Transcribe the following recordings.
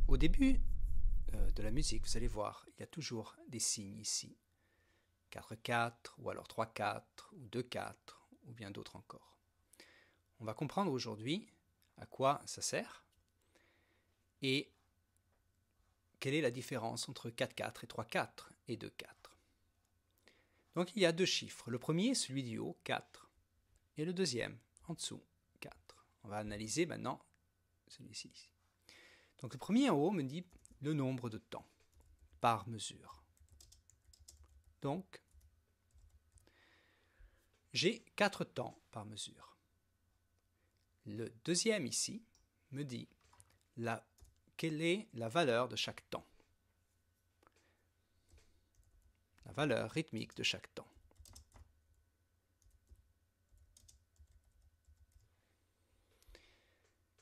Au début de la musique, vous allez voir, il y a toujours des signes ici. 4-4, ou alors 3-4, ou 2-4, ou bien d'autres encore. On va comprendre aujourd'hui à quoi ça sert et quelle est la différence entre 4-4 et 3-4 et 2-4. Donc il y a deux chiffres. Le premier, celui du haut, 4, et le deuxième, en dessous, 4. On va analyser maintenant celui-ci. Donc le premier en haut me dit le nombre de temps par mesure. Donc, j'ai 4 temps par mesure. Le deuxième ici me dit quelle est la valeur de chaque temps. La valeur rythmique de chaque temps.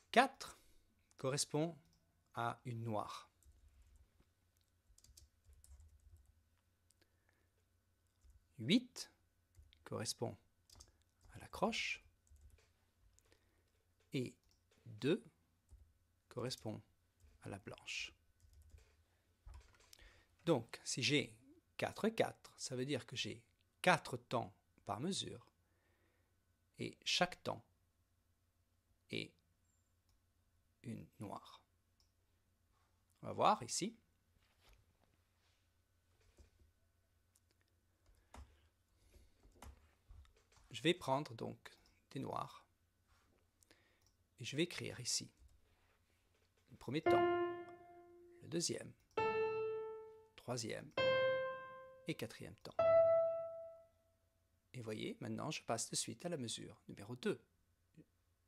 « 4 correspond à une noire. 8 correspond à la croche. Et 2 correspond à la blanche. Donc, si j'ai 4-4, ça veut dire que j'ai 4 temps par mesure. Et chaque temps est une noire. On va voir ici. Je vais prendre donc des noirs et je vais écrire ici le premier temps, le deuxième, troisième et quatrième temps. Et voyez, maintenant je passe de suite à la mesure numéro 2.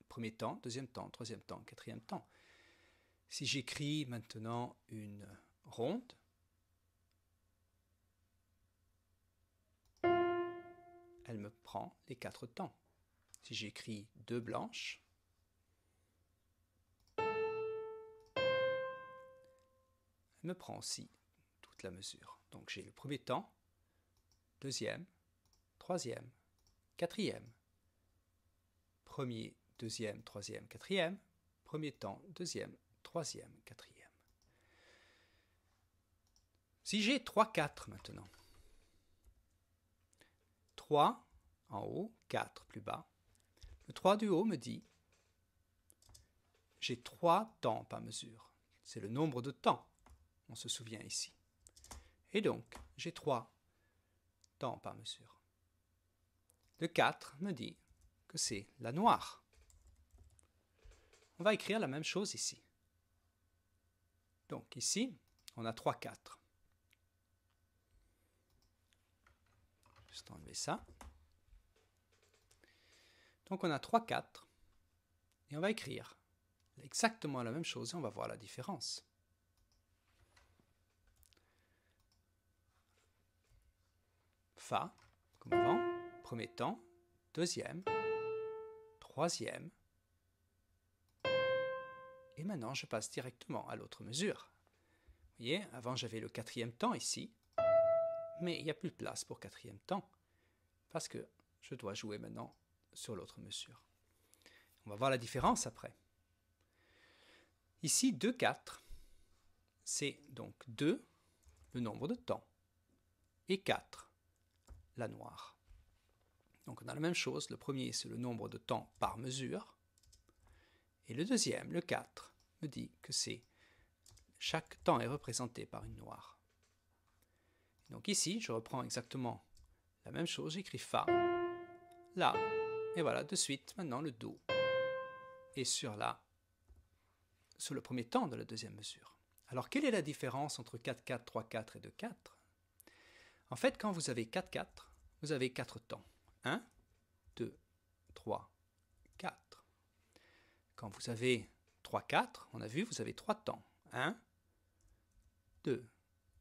Premier temps, deuxième temps, troisième temps, quatrième temps. Si j'écris maintenant une ronde, elle me prend les 4 temps. Si j'écris 2 blanches, elle me prend aussi toute la mesure. Donc j'ai le premier temps, deuxième, troisième, quatrième, premier, deuxième, troisième, quatrième, premier temps, deuxième, troisième, quatrième. Si j'ai 3-4 maintenant, 3 en haut, 4 plus bas, le 3 du haut me dit j'ai 3 temps par mesure. C'est le nombre de temps, on se souvient ici. Et donc, j'ai 3 temps par mesure. Le 4 me dit que c'est la noire. On va écrire la même chose ici. Donc ici, on a 3-4. Juste enlever ça. Donc on a 3-4 et on va écrire exactement la même chose et on va voir la différence. Fa, comme avant, premier temps, deuxième, troisième, et maintenant je passe directement à l'autre mesure. Vous voyez, avant j'avais le quatrième temps ici, mais il n'y a plus de place pour quatrième temps, parce que je dois jouer maintenant sur l'autre mesure. On va voir la différence après. Ici, 2-4, c'est donc 2, le nombre de temps, et 4, la noire. Donc on a la même chose, le premier c'est le nombre de temps par mesure, et le deuxième, le 4, me dit que chaque temps est représenté par une noire. Donc ici, je reprends exactement la même chose, j'écris Fa, La, et voilà, de suite, maintenant le Do est sur le premier temps de la deuxième mesure. Alors, quelle est la différence entre 4-4, 3-4 et 2-4 ? En fait, quand vous avez 4-4, vous avez 4 temps. 1, 2, 3, 4. Quand vous avez 3-4, on a vu, vous avez 3 temps. 1, 2,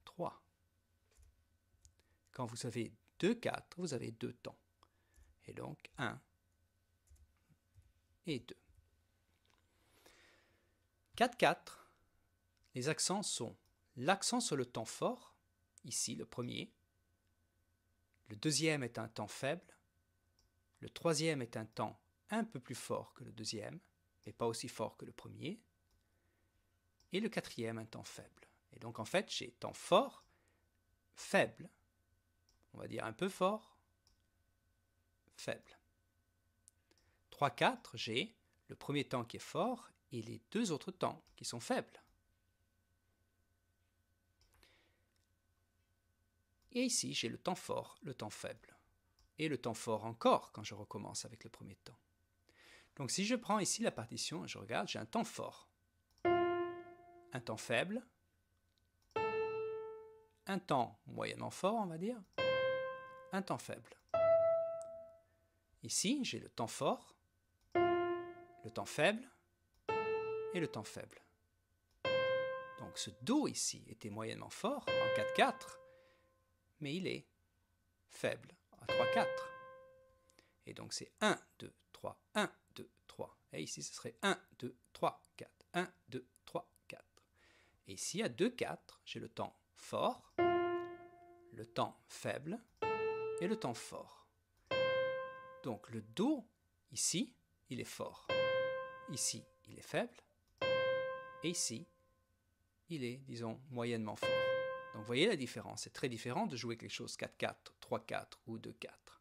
3. Quand vous avez 2-4, vous avez 2 temps. Et donc 1 et 2. 4-4, les accents sont l'accent sur le temps fort, ici le premier, le deuxième est un temps faible, le troisième est un temps un peu plus fort que le deuxième, mais pas aussi fort que le premier, et le quatrième un temps faible. Et donc en fait, j'ai temps fort, faible, on va dire un peu fort, faible. 3-4, j'ai le premier temps qui est fort et les deux autres temps qui sont faibles. Et ici, j'ai le temps fort, le temps faible. Et le temps fort encore quand je recommence avec le premier temps. Donc si je prends ici la partition, je regarde, j'ai un temps fort, un temps faible, un temps moyennement fort, on va dire, un temps faible. Ici, j'ai le temps fort, le temps faible et le temps faible. Donc ce Do ici était moyennement fort en 4-4, mais il est faible à 3-4. Et donc c'est 1, 2, 3, 1, 2, 3. Et ici, ce serait 1, 2, 3, 4, 1, 2, 3, 4. Et ici, à 2, 4, j'ai le temps fort, le temps faible et le temps fort. Donc le Do, ici, il est fort. Ici, il est faible. Et ici, il est, disons, moyennement fort. Donc vous voyez la différence. C'est très différent de jouer quelque chose 4-4, 3-4 ou 2-4.